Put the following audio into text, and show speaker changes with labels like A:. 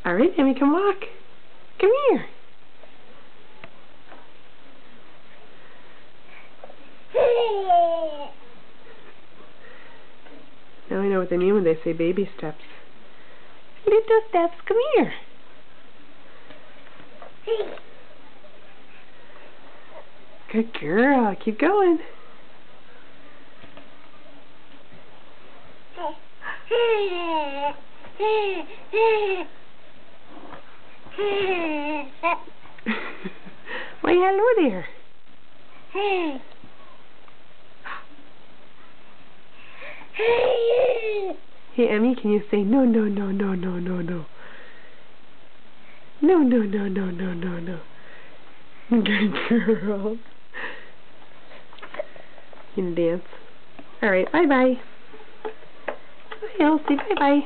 A: All right, Emmy, come walk. Come here. Now I know what they mean when they say baby steps. Little steps, come here. Good girl. Keep going. Why, hello there. Hey, Emmy, can you say no, no, no, no, no, no, no. No, no, no, no, no, no, no. Good girl. You can dance. Alright, bye-bye. Bye, Elsie. Bye-bye.